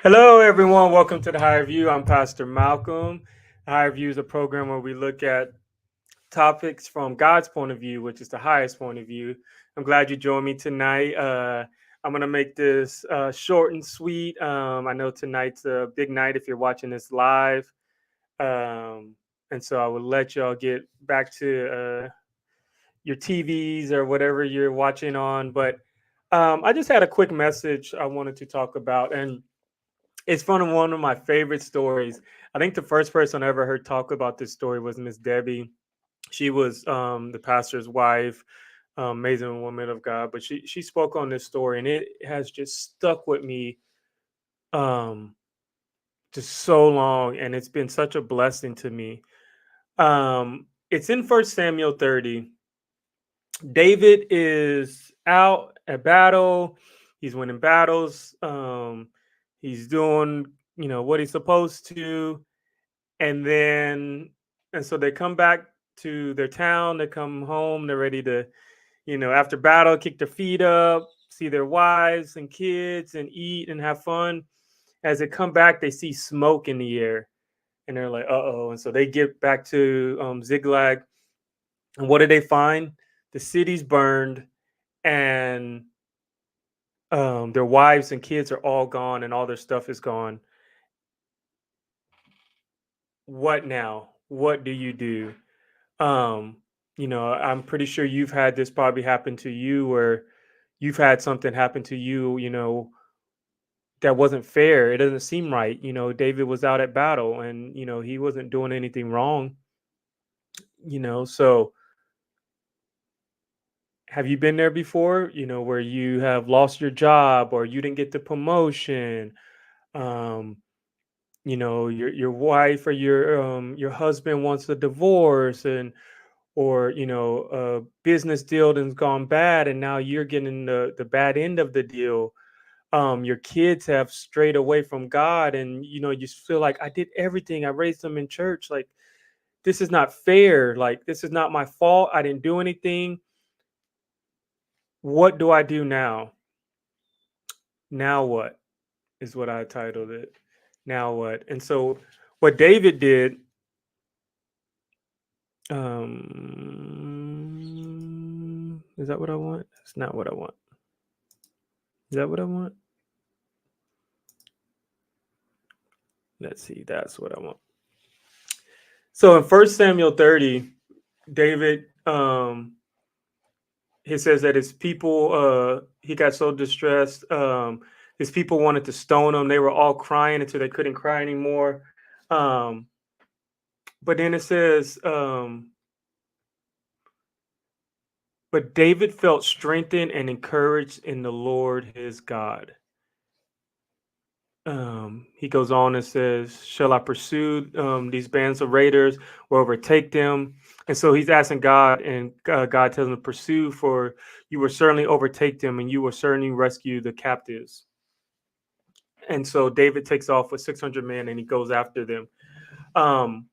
Hello, everyone. Welcome to the Higher View. I'm Pastor Malcolm. The Higher View is a program where we look at topics from God's point of view, which is the highest point of view. I'm glad you joined me tonight. I'm going to make this short and sweet. I know tonight's a big night if you're watching this live. Um, and so I will let y'all get back to your TVs or whatever you're watching on. But I just had a quick message I wanted to talk about. And it's from one of my favorite stories. I think the first person I ever heard talk about this story was Miss Debbie. She was the pastor's wife, amazing woman of God. But she spoke on this story, and it has just stuck with me um, just so long, and it's been such a blessing to me. It's in First Samuel 30. David is out at battle. He's winning battles. He's doing what he's supposed to, and then and so they come back to their town. They come home. They're ready to, after battle, kick their feet up, see their wives and kids, and eat and have fun. As they come back, they see smoke in the air, and they're like, "Uh oh!" And so they get back to Ziklag, and what do they find? The city's burned, and their wives and kids are all gone, and all their stuff is gone. What now? What do you do? Um, I'm pretty sure you've had this probably happen to you, where you've had something happen to you, that wasn't fair. It doesn't seem right. David was out at battle, and he wasn't doing anything wrong. So have you been there before? Where you have lost your job, or you didn't get the promotion. Um, your wife or your husband wants a divorce, and or a business deal that's gone bad, and now you're getting the bad end of the deal. Your kids have strayed away from God, and you feel like, I did everything, I raised them in church, like this is not fair, like this is not my fault, I didn't do anything. What do I do now? Now what is what I titled it. Now what? And so what David did, is that what I want? That's not what I want. Is that what I want? Let's see. That's what I want. So in First Samuel 30, David, he says that his people, he got so distressed. His people wanted to stone him. They were all crying until they couldn't cry anymore. Um, but then it says, but David felt strengthened and encouraged in the Lord his God. He goes on and says, "Shall I pursue these bands of raiders or overtake them?" And so he's asking God, and God tells him to pursue, for you will certainly overtake them, and you will certainly rescue the captives. And so David takes off with 600 men, and he goes after them. Um,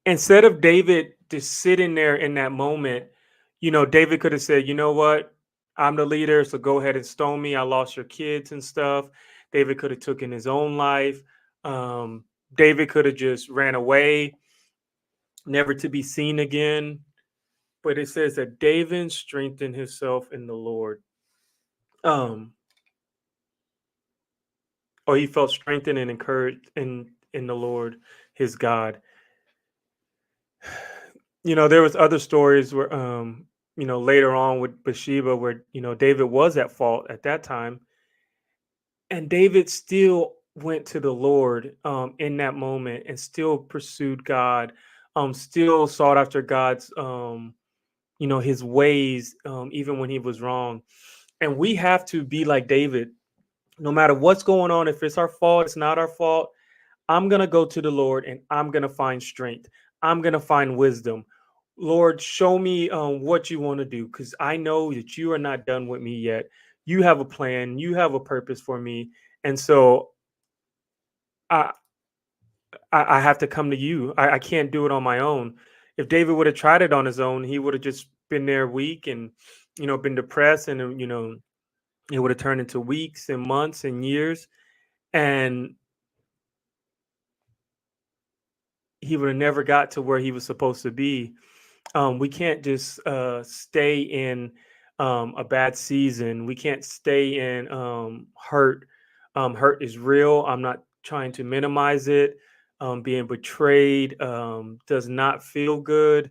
Instead of David just sitting there in that moment, David could have said, "You know what? I'm the leader, so go ahead and stone me. I lost your kids and stuff." David could have taken his own life. Um, David could have just ran away, never to be seen again. But it says that David strengthened himself in the Lord. Um, or he felt strengthened and encouraged in the Lord, his God. There was other stories where later on with Bathsheba, where David was at fault at that time, and David still went to the Lord in that moment, and still pursued God, still sought after God's his ways, even when he was wrong. And we have to be like David, no matter what's going on. If it's our fault, it's not our fault. I'm going to go to the Lord, and I'm going to find strength. I'm going to find wisdom. Lord, show me what you want to do, because I know that you are not done with me yet. You have a plan, you have a purpose for me. And so I, I have to come to you. I can't do it on my own. If David would have tried it on his own, he would have just been there weak and, been depressed and, It would have turned into weeks and months and years, and he would have never got to where he was supposed to be. We can't just stay in a bad season. We can't stay in hurt. Hurt is real. I'm not trying to minimize it. Being betrayed does not feel good,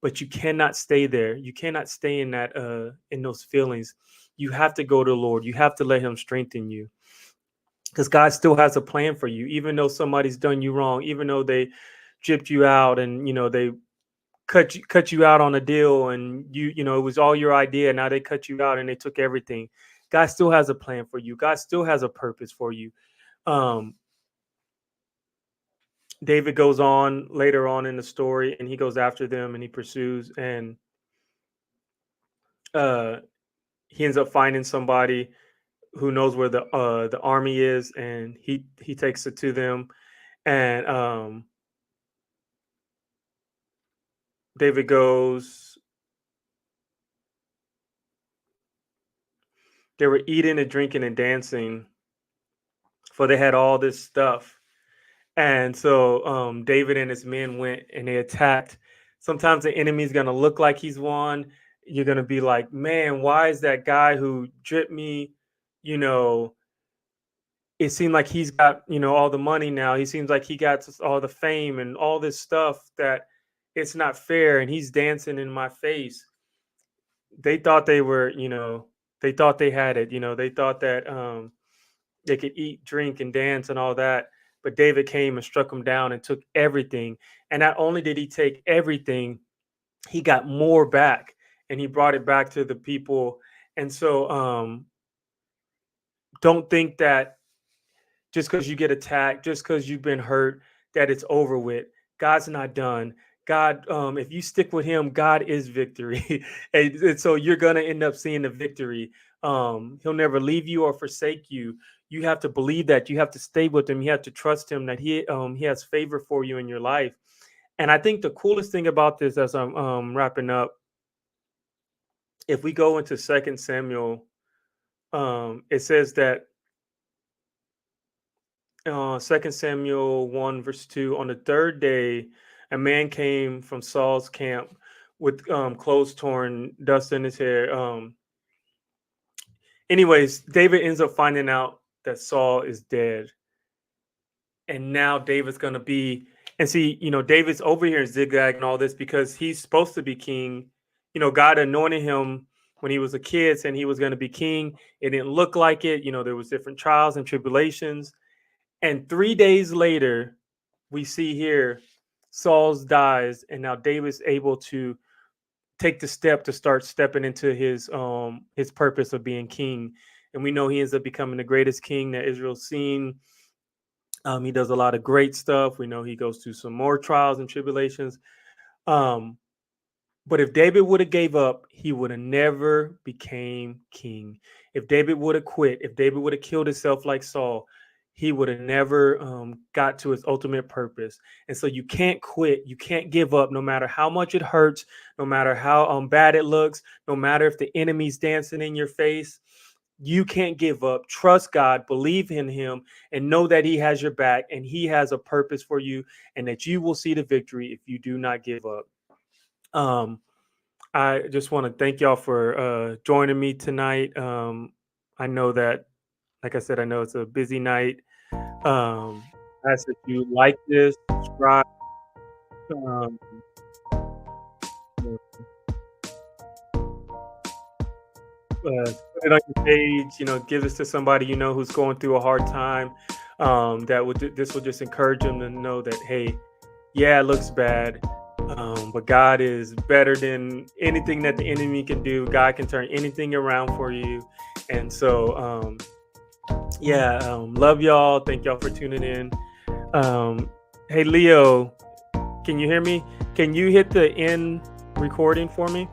but you cannot stay there. You cannot stay in that in those feelings. You have to go to the Lord. You have to let Him strengthen you, because God still has a plan for you. Even though somebody's done you wrong, even though they gypped you out, and they cut you out on a deal, and it was all your idea. Now they cut you out and they took everything. God still has a plan for you. God still has a purpose for you. Um, David goes on later on in the story, and he goes after them and he pursues, and uh, he ends up finding somebody who knows where the army is, and he takes it to them, and David goes. They were eating and drinking and dancing, for they had all this stuff. And so David and his men went and they attacked. Sometimes the enemy's going to look like he's won. You're going to be like, man, why is that guy who dripped me? You know, it seemed like he's got, all the money now. He seems like he got all the fame and all this stuff, that it's not fair. And he's dancing in my face. They thought they were, they thought they had it. They thought that they could eat, drink, and dance and all that. But David came and struck him down and took everything. And not only did he take everything, he got more back, and he brought it back to the people. And so don't think that just because you get attacked, just because you've been hurt, that it's over with. God's not done. God, if you stick with Him, God is victory, and so you're gonna end up seeing the victory. He'll never leave you or forsake you. You have to believe that. You have to stay with Him. You have to trust Him that He has favor for you in your life. And I think the coolest thing about this, as I'm wrapping up, if we go into Second Samuel, it says that 2 Samuel 1 verse 2, on the third day, a man came from Saul's camp with clothes torn, dust in his hair. Anyways, David ends up finding out that Saul is dead. And now David's going to be, and see, David's over here in Zigzag and all this because he's supposed to be king. God anointed him when he was a kid, saying he was going to be king. It didn't look like it. There was different trials and tribulations. And 3 days later, we see here Saul's dies, and now David's able to take the step to start stepping into his purpose of being king. And we know he ends up becoming the greatest king that Israel's seen. He does a lot of great stuff. We know he goes through some more trials and tribulations. But if David would have gave up, he would have never became king. If David would have quit, if David would have killed himself like Saul, he would have never got to his ultimate purpose. And so you can't quit. You can't give up, no matter how much it hurts, no matter how bad it looks, no matter if the enemy's dancing in your face. You can't give up. Trust God, believe in Him, and know that He has your back, and He has a purpose for you, and that you will see the victory if you do not give up. I just want to thank y'all for joining me tonight. I know that, like I said, I know it's a busy night. I ask that you like this, subscribe, um, put it on your page. Give this to somebody who's going through a hard time. This will just encourage them to know that, hey, yeah, it looks bad, but God is better than anything that the enemy can do. God can turn anything around for you. And so, love y'all. Thank y'all for tuning in. Hey, Leo, can you hear me? Can you hit the end recording for me?